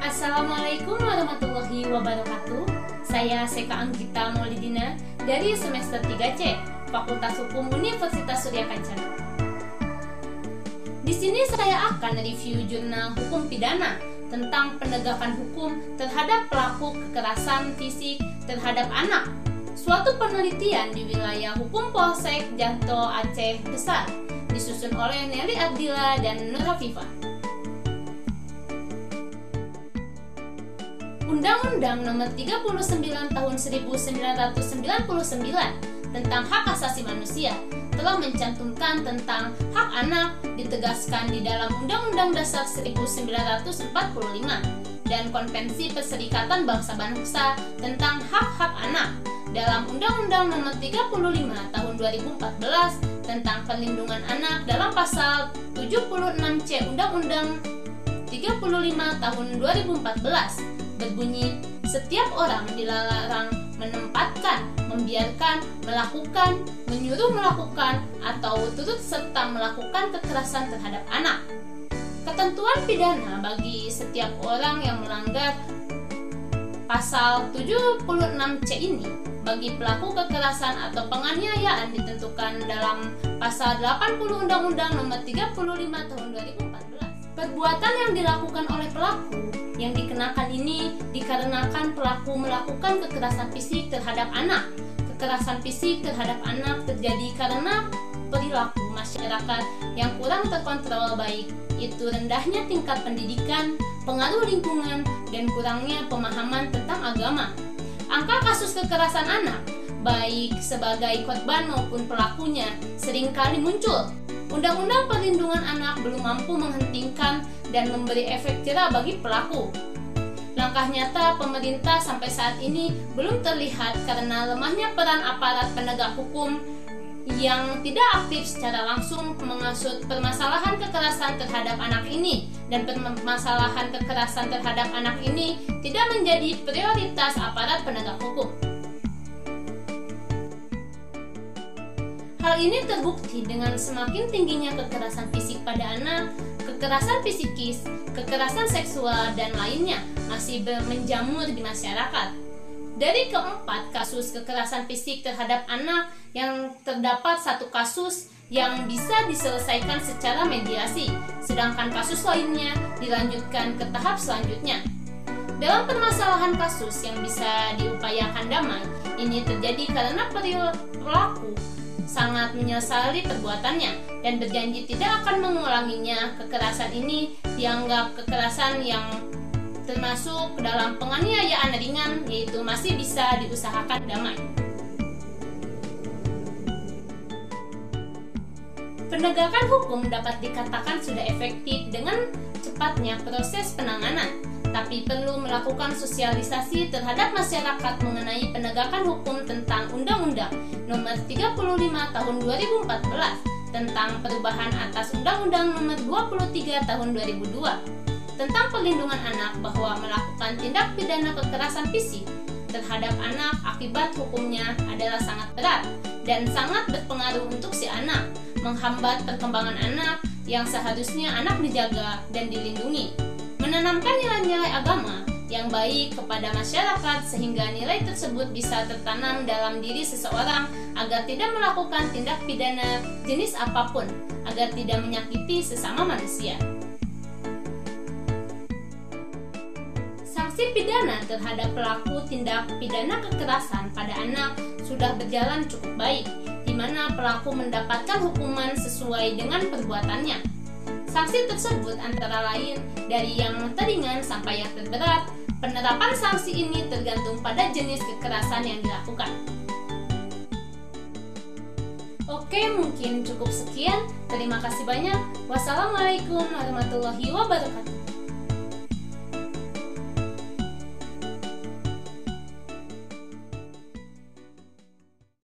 Assalamualaikum warahmatullahi wabarakatuh. Saya Seka Anggita Maulidina dari semester 3C, Fakultas Hukum Universitas Surya Kencana. Di sini saya akan review jurnal hukum pidana tentang penegakan hukum terhadap pelaku kekerasan fisik terhadap anak. Suatu penelitian di wilayah hukum Polsek Janto Aceh Besar, disusun oleh Nelly Ardila dan Nur Hafifah. Undang-Undang Nomor 39 Tahun 1999 tentang Hak Asasi Manusia telah mencantumkan tentang hak anak ditegaskan di dalam Undang-Undang Dasar 1945 dan Konvensi Perserikatan Bangsa-Bangsa tentang Hak-Hak Anak dalam Undang-Undang Nomor 35 Tahun 2014 tentang Perlindungan Anak dalam Pasal 76C Undang-Undang 35 Tahun 2014 berbunyi, setiap orang dilarang menempatkan, membiarkan, melakukan, menyuruh melakukan, atau turut serta melakukan kekerasan terhadap anak. Ketentuan pidana bagi setiap orang yang melanggar Pasal 76C ini bagi pelaku kekerasan atau penganiayaan ditentukan dalam Pasal 80 Undang-Undang Nomor 35 Tahun 2014. Perbuatan yang dilakukan oleh pelaku yang dikenakan ini dikarenakan pelaku melakukan kekerasan fisik terhadap anak. Kekerasan fisik terhadap anak terjadi karena perilaku masyarakat yang kurang terkontrol, baik itu rendahnya tingkat pendidikan, pengaruh lingkungan, dan kurangnya pemahaman tentang agama. Angka kasus kekerasan anak, baik sebagai korban maupun pelakunya, seringkali muncul. Undang-Undang Perlindungan Anak belum mampu menghentikan dan memberi efek jera bagi pelaku. Langkah nyata pemerintah sampai saat ini belum terlihat karena lemahnya peran aparat penegak hukum yang tidak aktif secara langsung mengasut permasalahan kekerasan terhadap anak ini, dan permasalahan kekerasan terhadap anak ini tidak menjadi prioritas aparat penegak hukum. Hal ini terbukti dengan semakin tingginya kekerasan fisik pada anak, kekerasan psikis, kekerasan seksual, dan lainnya masih menjamur di masyarakat. Dari keempat kasus kekerasan fisik terhadap anak, yang terdapat satu kasus yang bisa diselesaikan secara mediasi, sedangkan kasus lainnya dilanjutkan ke tahap selanjutnya. Dalam permasalahan kasus yang bisa diupayakan damai, ini terjadi karena pelaku sangat menyesali perbuatannya dan berjanji tidak akan mengulanginya. Kekerasan ini dianggap kekerasan yang termasuk dalam penganiayaan ringan, yaitu masih bisa diusahakan damai. Penegakan hukum dapat dikatakan sudah efektif dengan cepatnya proses penanganan, tapi perlu melakukan sosialisasi terhadap masyarakat mengenai penegakan hukum tentang Undang-Undang Nomor 35 Tahun 2014 tentang perubahan atas Undang-Undang Nomor 23 Tahun 2002 tentang perlindungan anak, bahwa melakukan tindak pidana kekerasan fisik terhadap anak akibat hukumnya adalah sangat berat dan sangat berpengaruh untuk si anak, menghambat perkembangan anak yang seharusnya anak dijaga dan dilindungi, menanamkan nilai-nilai agama yang baik kepada masyarakat sehingga nilai tersebut bisa tertanam dalam diri seseorang agar tidak melakukan tindak pidana jenis apapun, agar tidak menyakiti sesama manusia. Sanksi pidana terhadap pelaku tindak pidana kekerasan pada anak sudah berjalan cukup baik, di mana pelaku mendapatkan hukuman sesuai dengan perbuatannya. Sanksi tersebut antara lain dari yang teringan sampai yang terberat. Penerapan sanksi ini tergantung pada jenis kekerasan yang dilakukan. Oke, mungkin cukup sekian. Terima kasih banyak. Wassalamualaikum warahmatullahi wabarakatuh.